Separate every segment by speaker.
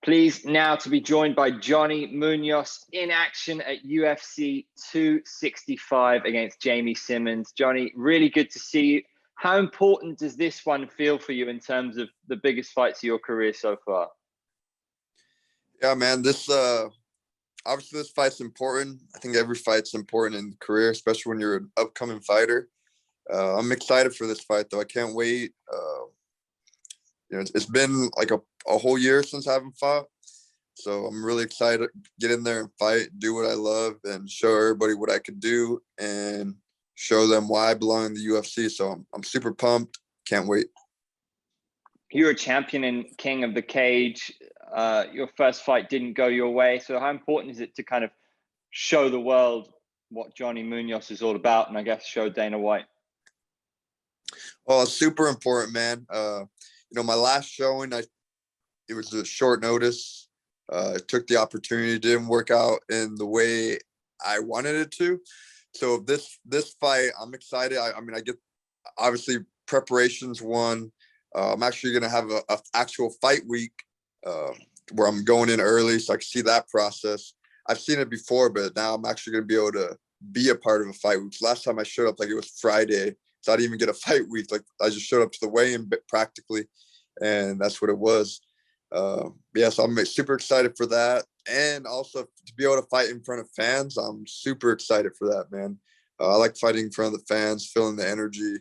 Speaker 1: Pleased now to be joined by Johnny Munoz in action at UFC 265 against Jamey Simmons. Johnny, really good to see you. How important does this one feel for you in terms of the biggest fights of your career so far?
Speaker 2: Yeah, man, obviously this fight's important. I think every fight's important in the career, especially when you're an upcoming fighter. I'm excited for this fight, though. I can't wait. It's been like a whole year since I haven't fought. So I'm really excited to get in there and fight, do what I love, and show everybody what I could do and show them why I belong in the UFC. So I'm super pumped. Can't wait.
Speaker 1: You're a champion and king of the cage. Your first fight didn't go your way. So how important is it to kind of show the world what Johnny Munoz is all about, and I guess show Dana White?
Speaker 2: Well, it's super important, man. My last showing, it was a short notice. I took the opportunity, didn't work out in the way I wanted it to. So this fight, I'm excited. I get, obviously, preparation's one. I'm actually going to have a actual fight week where I'm going in early so I can see that process. I've seen it before, but now I'm actually going to be able to be a part of a fight week. Last time I showed up, it was Friday. So I didn't even get a fight week. I just showed up to the weigh-in practically, and that's what it was. So I'm super excited for that. And also to be able to fight in front of fans, I'm super excited for that, man. I like fighting in front of the fans, feeling the energy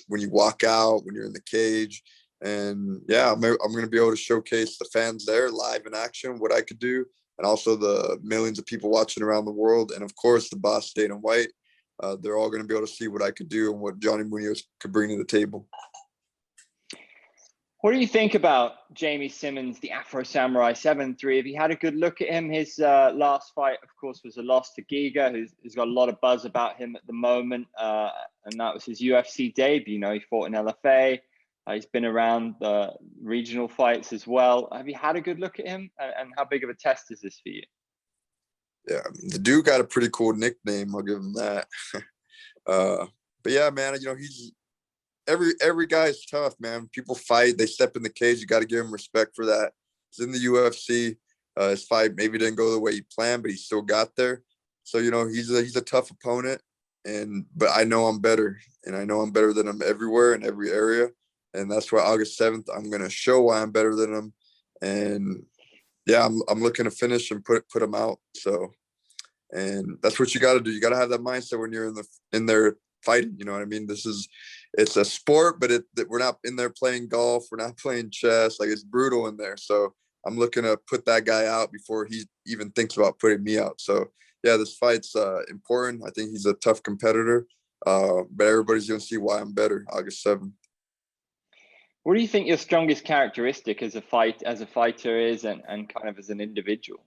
Speaker 2: when you walk out, when you're in the cage. And yeah, I'm going to be able to showcase the fans there live in action, what I could do, and also the millions of people watching around the world. And of course, the boss, Dana White. They're all going to be able to see what I could do and what Johnny Munoz could bring to the table.
Speaker 1: What do you think about Jamie Simmons, the Afro Samurai 7-3? Have you had a good look at him? His last fight, of course, was a loss to Giga, who's got a lot of buzz about him at the moment. And that was his UFC debut. He fought in LFA. He's been around the regional fights as well. Have you had a good look at him? And how big of a test is this for you?
Speaker 2: Yeah, the dude got a pretty cool nickname. I'll give him that. But yeah, man, he's every guy is tough, man. People fight, they step in the cage. You got to give him respect for that. He's in the UFC. His fight maybe didn't go the way he planned, but he still got there. So he's a tough opponent, but I know I'm better, and I know I'm better than him everywhere in every area. And that's why August 7th, I'm gonna show why I'm better than him. And yeah, I'm looking to finish and put him out. So, and that's what you got to do. You got to have that mindset when you're in there fighting. You know what I mean? It's a sport, but we're not in there playing golf. We're not playing chess. It's brutal in there. So I'm looking to put that guy out before he even thinks about putting me out. So yeah, this fight's important. I think he's a tough competitor, but everybody's gonna see why I'm better August 7th.
Speaker 1: What do you think your strongest characteristic as a fighter is, and kind of as an individual?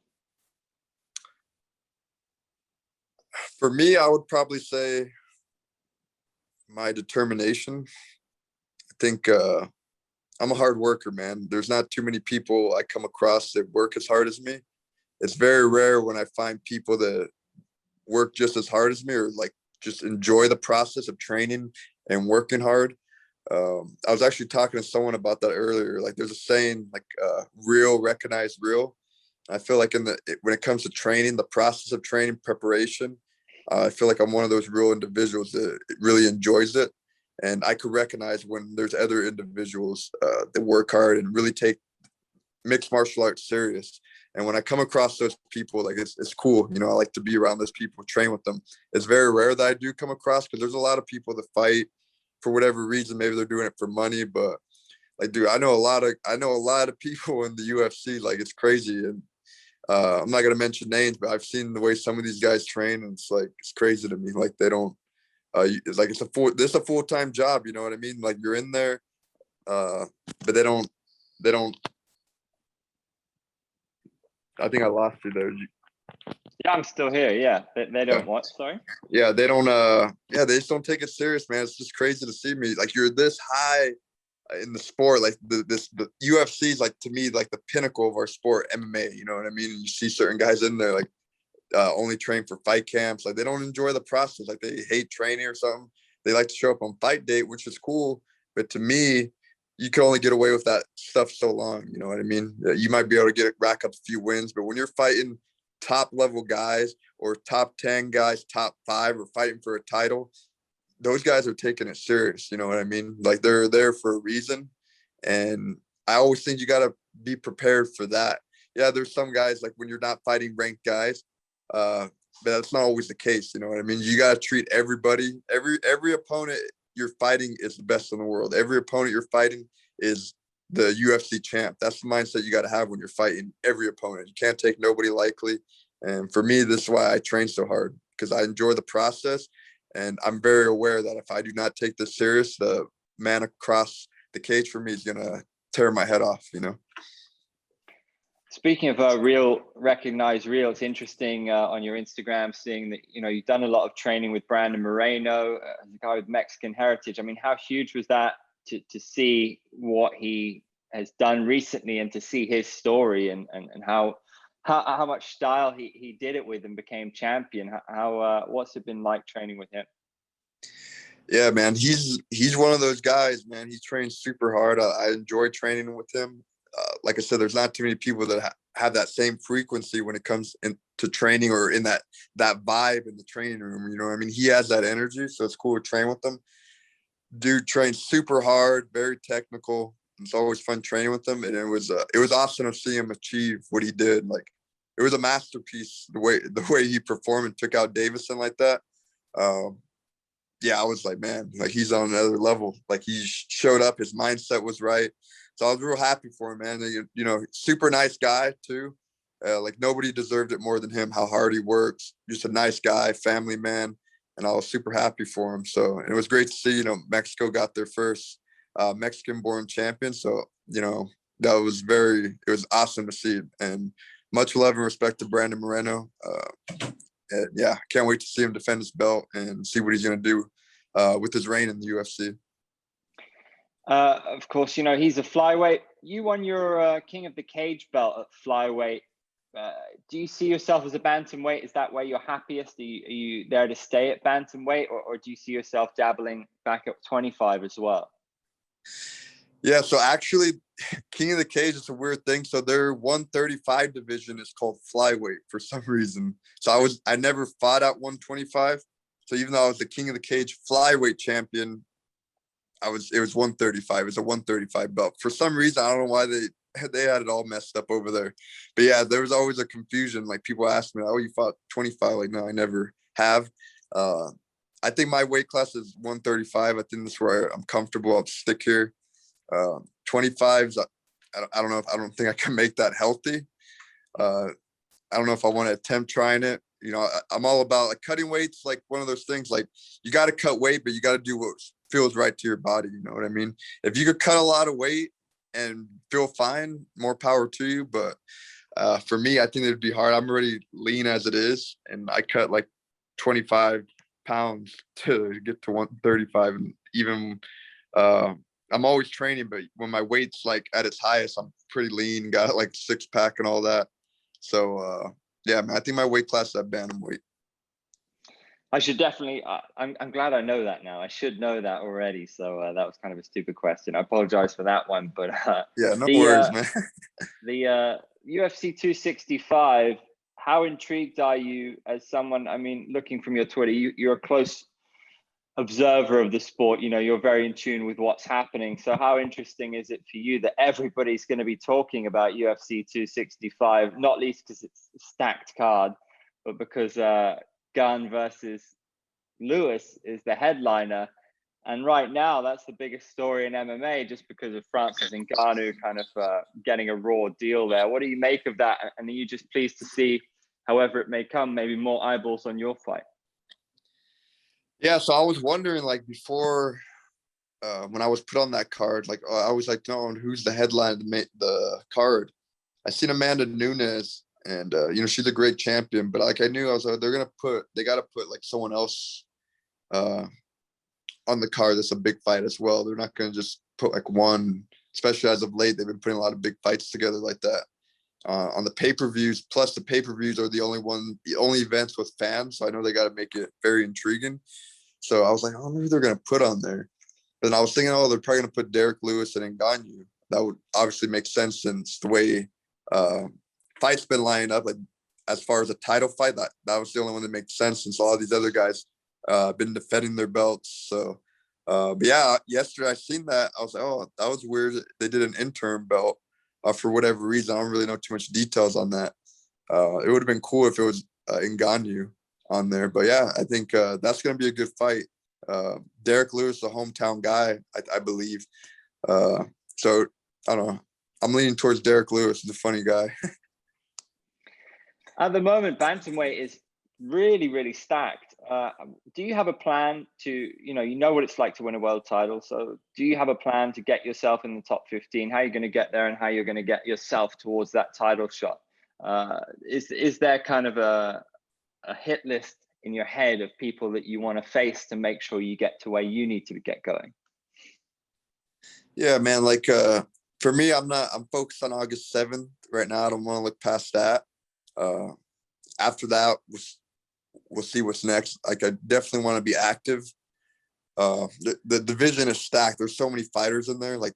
Speaker 2: For me, I would probably say my determination. I think I'm a hard worker, man. There's not too many people I come across that work as hard as me. It's very rare when I find people that work just as hard as me or just enjoy the process of training and working hard. I was actually talking to someone about that earlier. There's a saying real recognize real. I feel like when it comes to training, the process of training, preparation, I feel like I'm one of those real individuals that really enjoys it. And I could recognize when there's other individuals that work hard and really take mixed martial arts serious. And when I come across those people, it's cool. I like to be around those people, train with them. It's very rare that I do come across, because there's a lot of people that fight for whatever reason. Maybe they're doing it for money, but dude, I know a lot of people in the UFC. It's crazy. And I'm not gonna mention names, but I've seen the way some of these guys train, and it's crazy to me. They don't. It's a full-time job. You know what I mean? You're in there, but they don't. I think I lost you there.
Speaker 1: Yeah, I'm still here. Yeah, they don't what? Sorry.
Speaker 2: Yeah, they don't. They just don't take it serious, man. It's just crazy to see me. You're this high in the sport. The UFC is to me the pinnacle of our sport, MMA. You know what I mean? And you see certain guys in there only train for fight camps. They don't enjoy the process. They hate training or something. They like to show up on fight date, which is cool. But to me, you can only get away with that stuff so long. You know what I mean? You might be able to rack up a few wins, but when you're fighting top level guys or top 10 guys, top 5, or fighting for a title, those guys are taking it serious. You know what I mean? Like, they're there for a reason. And I always think you got to be prepared for that. Yeah, there's some guys, like, when you're not fighting ranked guys, but that's not always the case. You know what I mean? You got to treat everybody, every opponent you're fighting is the best in the world. Every opponent you're fighting is the UFC champ. That's the mindset you got to have when you're fighting every opponent. You can't take nobody lightly. And for me, this is why I train so hard, because I enjoy the process. And I'm very aware that if I do not take this serious, the man across the cage for me is going to tear my head off, you know?
Speaker 1: Speaking of recognized real, it's interesting on your Instagram seeing that, you know, you've done a lot of training with Brandon Moreno, a guy with Mexican heritage. I mean, how huge was that to see what he has done recently and to see his story and how much style he did it with and became champion? How what's it been like training with him?
Speaker 2: Yeah, man, he's one of those guys, man. He trains super hard. I enjoy training with him. Like I said, there's not too many people that have that same frequency when it comes to training, or in that vibe in the training room. You know what I mean? He has that energy, so it's cool to train with him. Dude trains super hard, very technical. It's always fun training with him, and it was awesome to see him achieve what he did. Like, it was a masterpiece the way he performed and took out Davison like that. Yeah, I was like, man, like, he's on another level. Like, he showed up, his mindset was right. So I was real happy for him, man. You know, super nice guy too. Like, nobody deserved it more than him, how hard he works. Just a nice guy, family man. And I was super happy for him. So, and it was great to see, you know, Mexico got their first Mexican-born champion. So, you know, it was awesome to see. And much love and respect to Brandon Moreno. And yeah, can't wait to see him defend his belt and see what he's going to do with his reign in the UFC.
Speaker 1: Of course, you know, he's a flyweight. You won your King of the Cage belt at flyweight. Do you see yourself as a bantamweight? Is that where you're happiest? Are you there to stay at bantamweight, or do you see yourself dabbling back at 25 as well?
Speaker 2: Yeah, so actually, King of the Cage is a weird thing. So their 135 division is called flyweight for some reason. So I never fought at 125. So even though I was the King of the Cage flyweight champion, it was 135. It was a 135 belt. For some reason, I don't know why they had it all messed up over there. But yeah, there was always a confusion. Like, people ask me, "Oh, you fought 25?" Like, no, I never have. I think my weight class is 135. I think that's where I'm comfortable. I'll stick here. 25s, I don't think I can make that healthy. I don't know if I want to attempt trying it. You know, I'm all about, like, cutting weights, like one of those things, like, you got to cut weight, but you got to do what feels right to your body. You know what I mean? If you could cut a lot of weight and feel fine, more power to you. But for me, I think it'd be hard. I'm already lean as it is, and I cut like 25 pounds to get to 135. And even I'm always training, but when my weight's like at its highest, I'm pretty lean, got like 6-pack and all that. So yeah, man, I think my weight class is at bantamweight.
Speaker 1: I should definitely. I'm glad I know that now. I should know that already. So that was kind of a stupid question. I apologize for that one. But
Speaker 2: yeah, no worries, man.
Speaker 1: The UFC 265. How intrigued are you as someone? I mean, looking from your Twitter, you're a close observer of the sport. You know, you're very in tune with what's happening. So how interesting is it for you that everybody's going to be talking about UFC 265? Not least because it's a stacked card, but because Gunn versus Lewis is the headliner. And right now, that's the biggest story in MMA, just because of Francis Ngannou kind of getting a raw deal there. What do you make of that? And are you just pleased to see, however it may come, maybe more eyeballs on your fight?
Speaker 2: Yeah, so I was wondering, like, before when I was put on that card, like, I was like, no, who's the headline to make the card? I seen Amanda Nunes, and you know, she's a great champion, but like, I knew I was like, they got to put like someone else on the card that's a big fight as well. They're not going to just put like one, especially as of late. They've been putting a lot of big fights together like that on the pay-per-views. Plus, the pay-per-views are the only events with fans, so I know they got to make it very intriguing. So I was like, I don't know who they're going to put on there. But then I was thinking, oh, they're probably going to put Derek Lewis and Ngannou. That would obviously make sense since the way fights been lining up. Like as far as a title fight, that was the only one that makes sense since all these other guys been defending their belts. So, but yeah, yesterday I seen that. I was like, oh, that was weird. They did an interim belt for whatever reason. I don't really know too much details on that. It would have been cool if it was Ngannou on there. But yeah, I think that's going to be a good fight. Derek Lewis, the hometown guy, I believe. So I don't know. I'm leaning towards Derek Lewis. He's a funny guy.
Speaker 1: At the moment, Bantamweight is really, really stacked. Do you have a plan to, you know what it's like to win a world title. So do you have a plan to get yourself in the top 15? How are you going to get there and how you're going to get yourself towards that title shot? Is there kind of a hit list in your head of people that you want to face to make sure you get to where you need to get going?
Speaker 2: Yeah, man. Like for me, I'm focused on August 7th right now. I don't want to look past that. After that, we'll see what's next. Like I definitely want to be active. The division is stacked. There's so many fighters in there. Like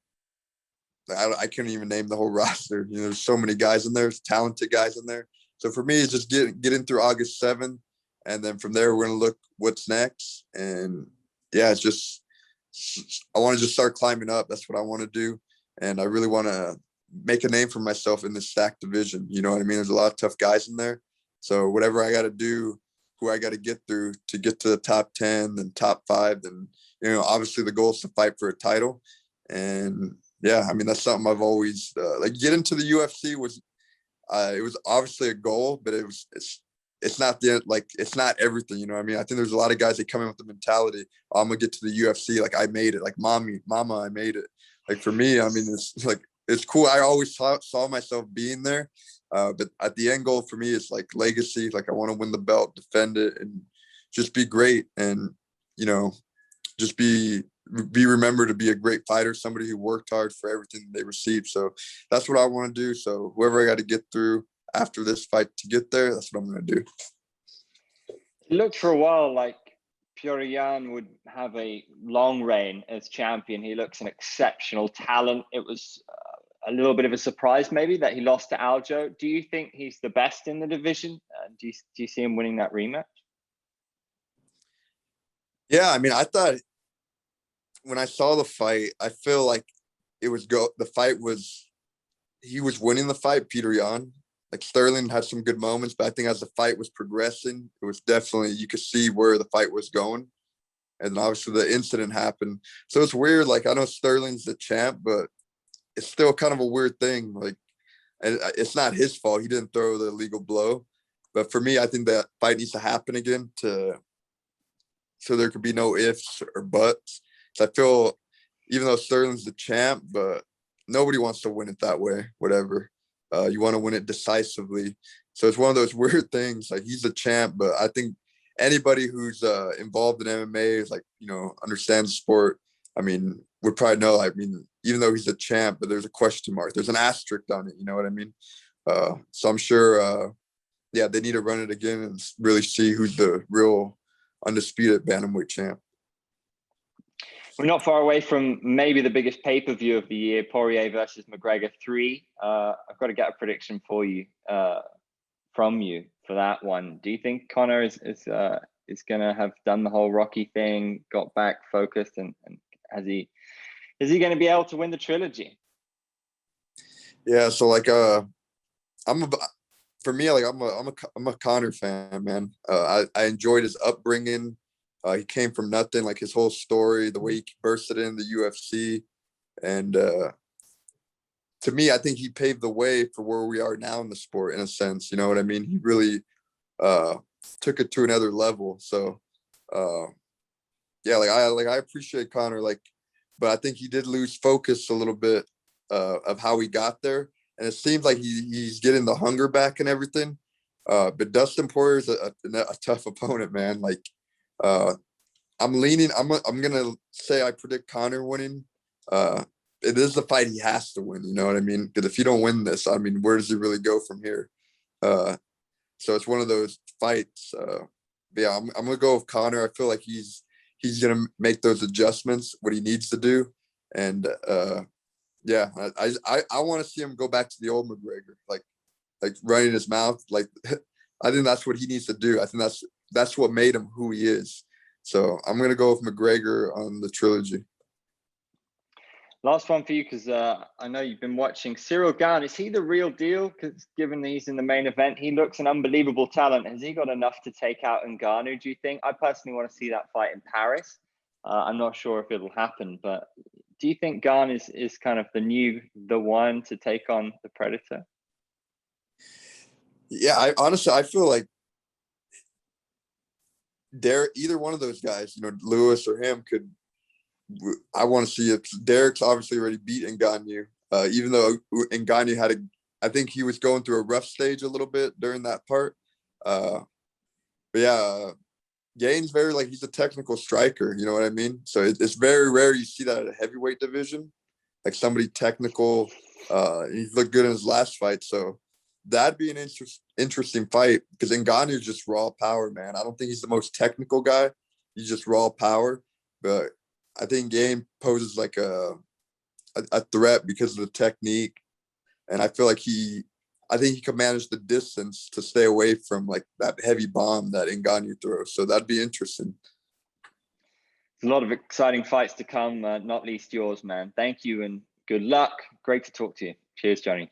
Speaker 2: I couldn't even name the whole roster. You know, there's so many guys in there. There's talented guys in there. So for me, it's just getting through August 7th. And then from there, we're going to look what's next. And yeah, it's just, I want to just start climbing up. That's what I want to do. And I really want to make a name for myself in this stacked division. You know what I mean? There's a lot of tough guys in there. So whatever I got to do, who I got to get through to get to the top 10 and top 5, then, you know, obviously the goal is to fight for a title. And yeah, I mean, that's something I've always, like get into the UFC was, it was obviously a goal, but it's not it's not everything, you know what I mean? I think there's a lot of guys that come in with the mentality, oh, I'm gonna get to the UFC, like I made it, like mama, I made it. Like for me, I mean, it's like, it's cool. I always saw myself being there. But at the end goal for me is like legacy. Like I want to win the belt, defend it, and just be great. And, you know, just be remembered to be a great fighter, somebody who worked hard for everything they received. So that's what I want to do. So whoever I got to get through after this fight to get there, that's what I'm going to do.
Speaker 1: It looked for a while like Poirier would have a long reign as champion. He looks an exceptional talent. It was a little bit of a surprise maybe that he lost to Aljo. Do you think he's the best in the division? Do you see him winning that rematch?
Speaker 2: Yeah, I mean, I thought when I saw the fight, I feel like he was winning the fight, Peter Yan. Like Sterling had some good moments, but I think as the fight was progressing, it was definitely, you could see where the fight was going. And then obviously the incident happened. So it's weird. Like I know Sterling's the champ, but it's still kind of a weird thing. Like, and it's not his fault. He didn't throw the illegal blow. But for me, I think that fight needs to happen again so there could be no ifs or buts. So I feel even though Sterling's the champ, but nobody wants to win it that way, whatever. You want to win it decisively. So it's one of those weird things. Like he's the champ, but I think anybody who's involved in MMA is like, you know, understands sport. I mean, would probably know. I mean, even though he's a champ, but there's a question mark. There's an asterisk on it. You know what I mean? So I'm sure, yeah, they need to run it again and really see who's the real undisputed bantamweight champ.
Speaker 1: We're not far away from maybe the biggest pay-per-view of the year, Poirier versus McGregor 3. I've got to get a prediction for you, from you for that one. Do you think Conor is going to have done the whole Rocky thing, got back focused, and is he going to be able to win the trilogy?
Speaker 2: Yeah, so like I'm a Conor fan, man. I enjoyed his upbringing. He came from nothing, like his whole story, the way he bursted in the UFC. And to me, I think he paved the way for where we are now in the sport, in a sense. You know what I mean? He really took it to another level. So yeah, I appreciate Conor, but I think he did lose focus a little bit of how he got there. And it seems like he's getting the hunger back and everything. But Dustin Poirier is a tough opponent, man. Like, I'm gonna say I predict Conor winning. It is the fight he has to win, you know what I mean? Because if you don't win this, I mean, where does he really go from here? So it's one of those fights. Yeah, I'm gonna go with Conor. I feel like he's he's gonna make those adjustments, what he needs to do. And yeah, I want to see him go back to the old McGregor, like running his mouth. Like I think that's what he needs to do. I think that's what made him who he is. So I'm gonna go with McGregor on the trilogy.
Speaker 1: Last one for you, because I know you've been watching Cyril Gane. Is he the real deal? Because given that he's in the main event, he looks an unbelievable talent. Has he got enough to take out Ngannou, do you think? I personally want to see that fight in Paris. I'm not sure if it'll happen, but do you think Gane is kind of the one to take on the Predator?
Speaker 2: Yeah, I feel like either one of those guys, Lewis or him, could. I want to see it. Derek's obviously already beat Ngannou, even though Ngannou I think he was going through a rough stage a little bit during that part. But yeah, Gane's he's a technical striker. You know what I mean? So it's very rare you see that at a heavyweight division, like somebody technical. He looked good in his last fight, so that'd be an interesting fight because Ngannou's just raw power, man. I don't think he's the most technical guy. He's just raw power, but I think Gane poses like a threat because of the technique, and I feel like I think he can manage the distance to stay away from like that heavy bomb that Ngannou throws. So that'd be interesting.
Speaker 1: A lot of exciting fights to come, not least yours, man. Thank you and good luck. Great to talk to you. Cheers, Johnny.